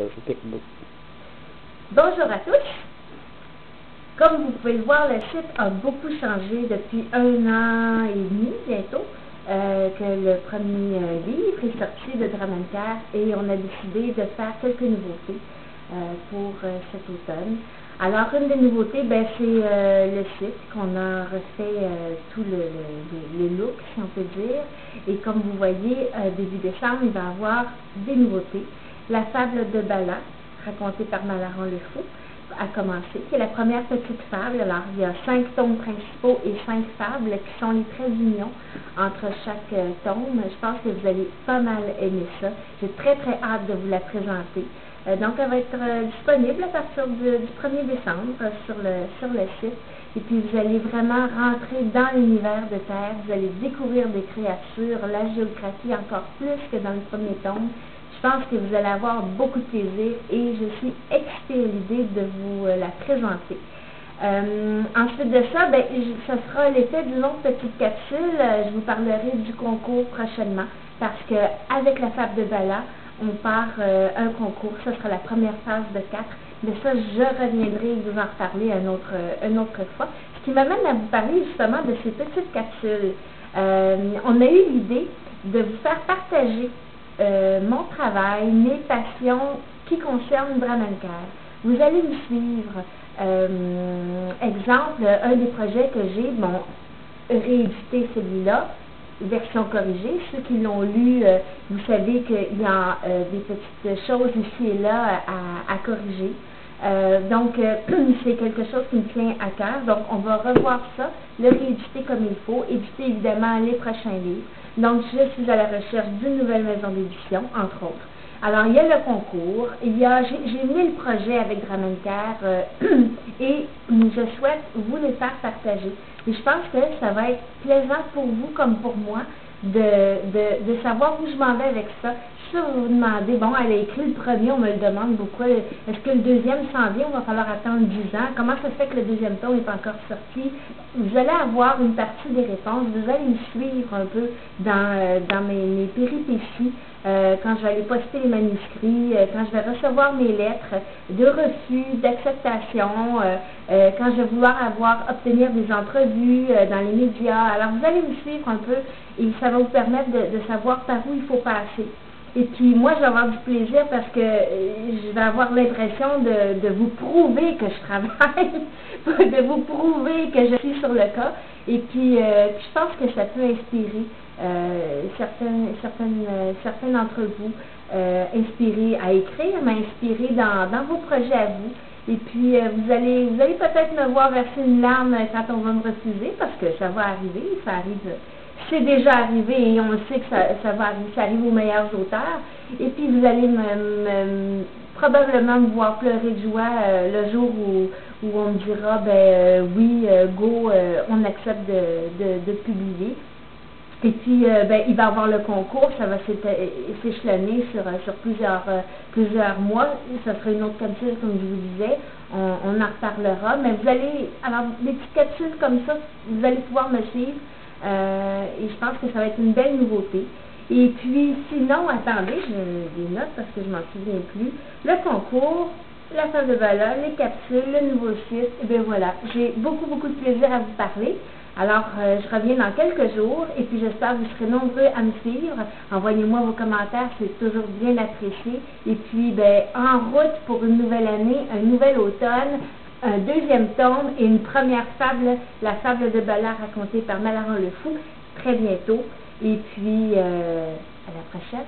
je t'écoute. Bonjour à tous. Comme vous pouvez le voir, le site a beaucoup changé depuis 1 an et demi bientôt que le premier livre est sorti de Dramencare et on a décidé de faire quelques nouveautés pour cet automne. Alors, une des nouveautés, c'est le site qu'on a refait tout le look, si on peut dire. Et comme vous voyez, début décembre, il va y avoir des nouveautés. La fable de Bala, racontée par Malaron Le Fou, a commencé, qui est la première petite fable. Alors, il y a 5 tomes principaux et 5 fables qui sont les traits d'union entre chaque tome. Je pense que vous allez pas mal aimer ça. J'ai très hâte de vous la présenter. Donc, elle va être disponible à partir du 1er décembre sur le site. Et puis, vous allez vraiment rentrer dans l'univers de Terre. Vous allez découvrir des créatures, la géographie encore plus que dans le premier tome. Je pense que vous allez avoir beaucoup de plaisir et je suis excitée à l'idée de vous la présenter. Ensuite de ça, ce sera l'effet d'une autre petite capsule. Je vous parlerai du concours prochainement parce qu'avec la fable de Bala, on part un concours. Ce sera la première phase de 4. Mais ça, je reviendrai vous en reparler une autre fois. Ce qui m'amène à vous parler justement de ces petites capsules. On a eu l'idée de vous faire partager mon travail, mes passions qui concernent Dramencare. Vous allez me suivre. Exemple, un des projets que j'ai, réédité celui-là, version corrigée. Ceux qui l'ont lu, vous savez qu'il y a des petites choses ici et là à corriger. Donc, c'est quelque chose qui me tient à cœur. Donc, on va revoir ça, le rééditer comme il faut, éditer évidemment les prochains livres. Donc, je suis à la recherche d'une nouvelle maison d'édition, entre autres. Alors, il y a le concours, j'ai 1000 projets avec Dramencare et je souhaite vous les faire partager. Et je pense que ça va être plaisant pour vous comme pour moi de savoir où je m'en vais avec ça. Si vous vous demandez, elle a écrit le premier, on me le demande beaucoup, est-ce que le deuxième s'en vient, on va falloir attendre 10 ans, comment ça se fait que le deuxième tome n'est pas encore sorti? Vous allez avoir une partie des réponses, vous allez me suivre un peu dans mes péripéties, quand je vais aller poster les manuscrits, quand je vais recevoir mes lettres de refus, d'acceptation, quand je vais vouloir obtenir des entrevues dans les médias. Alors, vous allez me suivre un peu et ça va vous permettre de savoir par où il faut passer. Et puis, moi, je vais avoir du plaisir parce que je vais avoir l'impression de vous prouver que je travaille, de vous prouver que je suis sur le cas. Et puis, je pense que ça peut inspirer certains d'entre vous, inspirer à écrire, mais inspirer dans vos projets à vous. Et puis, vous allez peut-être me voir verser une larme quand on va me refuser, parce que ça va arriver, ça arrive. C'est déjà arrivé et on sait que ça va arriver, ça arrive aux meilleurs auteurs. Et puis, vous allez probablement me voir pleurer de joie le jour où on me dira, oui, go, on accepte de publier. Et puis, il va y avoir le concours, ça va s'échelonner sur plusieurs mois. Ça sera une autre capsule, comme je vous disais. On en reparlera. Mais alors, des petites capsules comme ça, vous allez pouvoir me suivre. Et je pense que ça va être une belle nouveauté. Et puis, sinon, attendez, j'ai des notes parce que je m'en souviens plus. Le concours, la fable de Bala, les capsules, le nouveau site, et bien voilà. J'ai beaucoup de plaisir à vous parler. Alors, je reviens dans quelques jours et puis j'espère que vous serez nombreux à me suivre. Envoyez-moi vos commentaires, c'est toujours bien apprécié. Et puis, en route pour une nouvelle année, un nouvel automne, un deuxième tome et une première fable, la fable de Bala racontée par Malaron Le Fou, très bientôt. Et puis, à la prochaine.